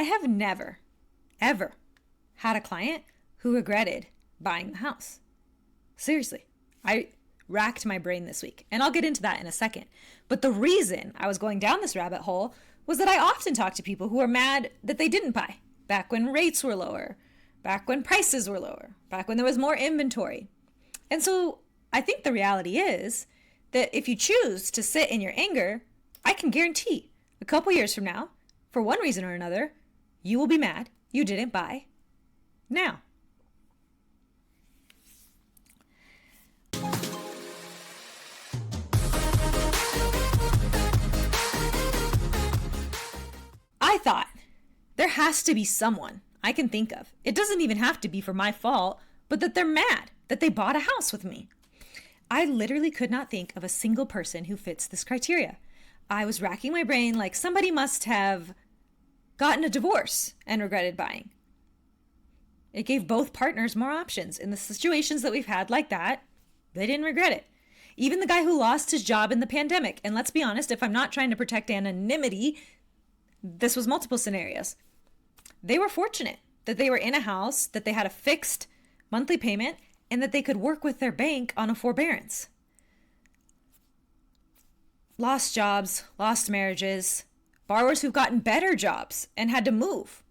I have never, ever had a client who regretted buying the house. Seriously, I racked my brain this week, and I'll get into that in a second. But the reason I was going down this rabbit hole was that I often talk to people who are mad that they didn't buy back when rates were lower, back when prices were lower, back when there was more inventory. And so I think the reality is that if you choose to sit in your anger, I can guarantee a couple years from now, for one reason or another, you will be mad you didn't buy now. I thought there has to be someone I can think of. It doesn't even have to be for my fault, but that they're mad that they bought a house with me. I literally could not think of a single person who fits this criteria. I was racking my brain like somebody must have gotten a divorce and regretted buying. It gave both partners more options. In the situations that we've had like that, they didn't regret it. Even the guy who lost his job in the pandemic, and let's be honest, if I'm not trying to protect anonymity, this was multiple scenarios. They were fortunate that they were in a house, that they had a fixed monthly payment, and that they could work with their bank on a forbearance. Lost jobs, lost marriages, borrowers who've gotten better jobs and had to move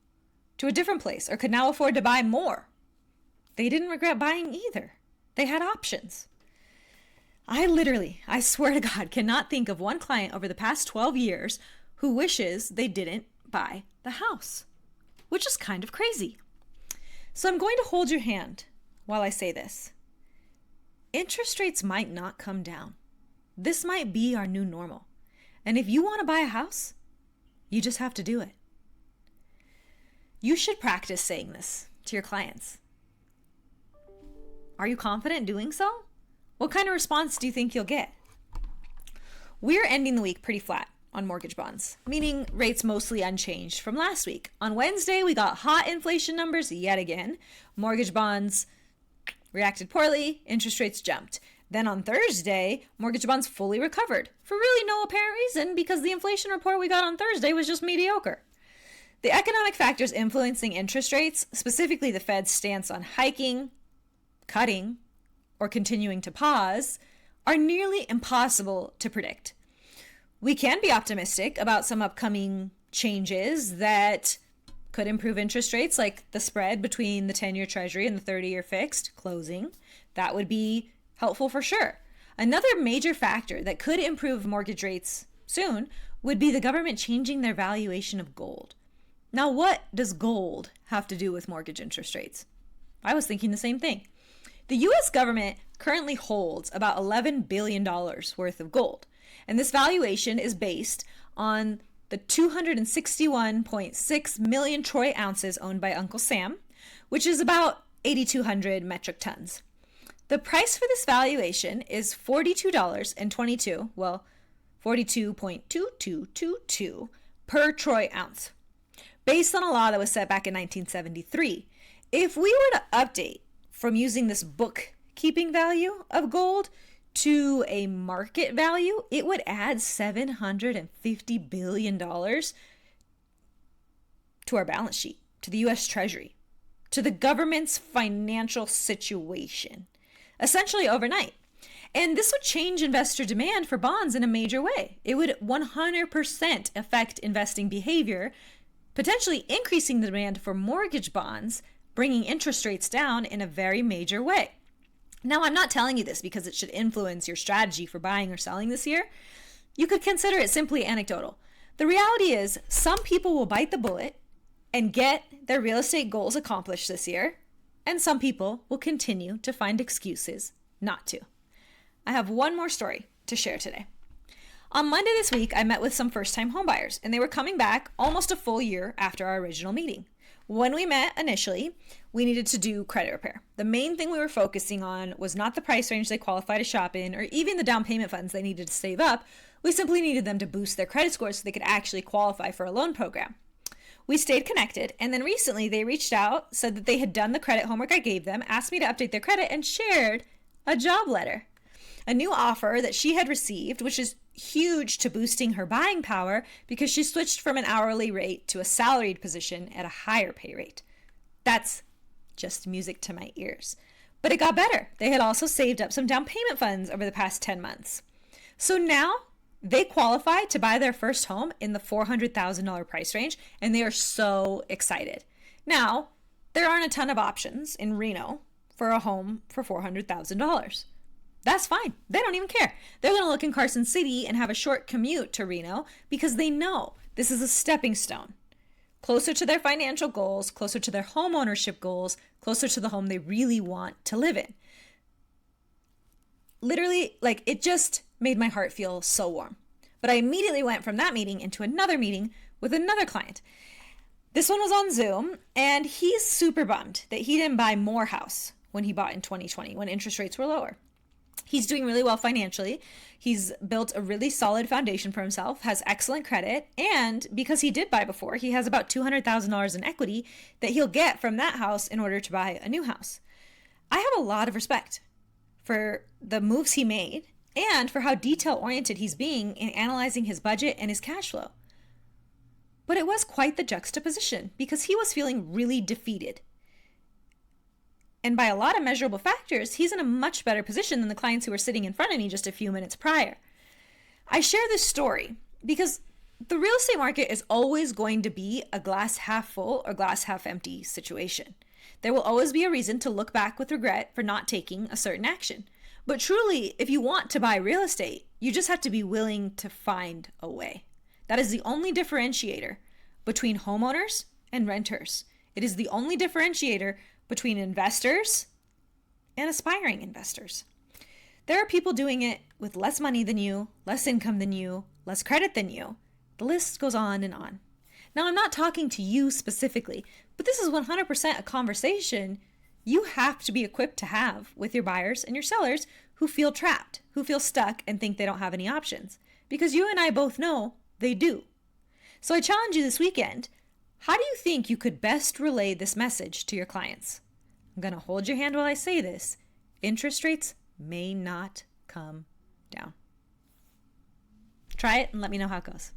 to a different place or could now afford to buy more. They didn't regret buying either. They had options. I swear to God, cannot think of one client over the past 12 years who wishes they didn't buy the house, which is kind of crazy. So I'm going to hold your hand while I say this. Interest rates might not come down. This might be our new normal. And if you want to buy a house, you just have to do it. You should practice saying this to your clients. Are you confident doing so? What kind of response do you think you'll get? We're ending the week pretty flat on mortgage bonds, meaning rates mostly unchanged from last week. On Wednesday, we got hot inflation numbers yet again. Mortgage bonds reacted poorly, interest rates jumped. Then on Thursday, mortgage bonds fully recovered for really no apparent reason because the inflation report we got on Thursday was just mediocre. The economic factors influencing interest rates, specifically the Fed's stance on hiking, cutting, or continuing to pause, are nearly impossible to predict. We can be optimistic about some upcoming changes that could improve interest rates, like the spread between the 10-year Treasury and the 30-year fixed closing. That would be helpful for sure. Another major factor that could improve mortgage rates soon would be the government changing their valuation of gold. Now, what does gold have to do with mortgage interest rates? I was thinking the same thing. The U.S. government currently holds about $11 billion worth of gold, and this valuation is based on the 261.6 million troy ounces owned by Uncle Sam, which is about 8,200 metric tons. The price for this valuation is $42.22 per troy ounce, based on a law that was set back in 1973. If we were to update from using this bookkeeping value of gold to a market value, it would add $750 billion to our balance sheet, to the U.S. Treasury, to the government's financial situation, essentially overnight. And this would change investor demand for bonds in a major way. It would 100% affect investing behavior, potentially increasing the demand for mortgage bonds, bringing interest rates down in a very major way. Now, I'm not telling you this because it should influence your strategy for buying or selling this year. You could consider it simply anecdotal. The reality is some people will bite the bullet and get their real estate goals accomplished this year, and some people will continue to find excuses not to. I have one more story to share today. On Monday this week, I met with some first-time homebuyers, and they were coming back almost a full year after our original meeting. When we met initially, we needed to do credit repair. The main thing we were focusing on was not the price range they qualify to shop in or even the down payment funds they needed to save up. We simply needed them to boost their credit scores so they could actually qualify for a loan program. We stayed connected, and then recently they reached out, said that they had done the credit homework I gave them, asked me to update their credit, and shared a job letter. a new offer that she had received, which is huge to boosting her buying power because she switched from an hourly rate to a salaried position at a higher pay rate. That's just music to my ears. But it got better. They had also saved up some down payment funds over the past 10 months. So now they qualify to buy their first home in the $400,000 price range, and they are so excited. Now, there aren't a ton of options in Reno for a home for $400,000. That's fine. They don't even care. They're going to look in Carson City and have a short commute to Reno because they know this is a stepping stone. Closer to their financial goals, closer to their home ownership goals, closer to the home they really want to live in. Literally, like, it just made my heart feel so warm. But I immediately went from that meeting into another meeting with another client. This one was on Zoom, and he's super bummed that he didn't buy more house when he bought in 2020, when interest rates were lower. He's doing really well financially. He's built a really solid foundation for himself, has excellent credit, and because he did buy before, he has about $200,000 in equity that he'll get from that house in order to buy a new house. I have a lot of respect for the moves he made and for how detail-oriented he's being in analyzing his budget and his cash flow. But it was quite the juxtaposition because he was feeling really defeated. And by a lot of measurable factors, he's in a much better position than the clients who were sitting in front of me just a few minutes prior. I share this story because the real estate market is always going to be a glass half full or glass half empty situation. There will always be a reason to look back with regret for not taking a certain action. But truly, if you want to buy real estate, you just have to be willing to find a way. That is the only differentiator between homeowners and renters. It is the only differentiator between investors and aspiring investors. There are people doing it with less money than you, less income than you, less credit than you. The list goes on and on. Now, I'm not talking to you specifically, but this is 100% a conversation you have to be equipped to have with your buyers and your sellers who feel trapped, who feel stuck and think they don't have any options. Because you and I both know they do. So I challenge you this weekend. How do you think you could best relay this message to your clients? I'm going to hold your hand while I say this. Interest rates may not come down. Try it and let me know how it goes.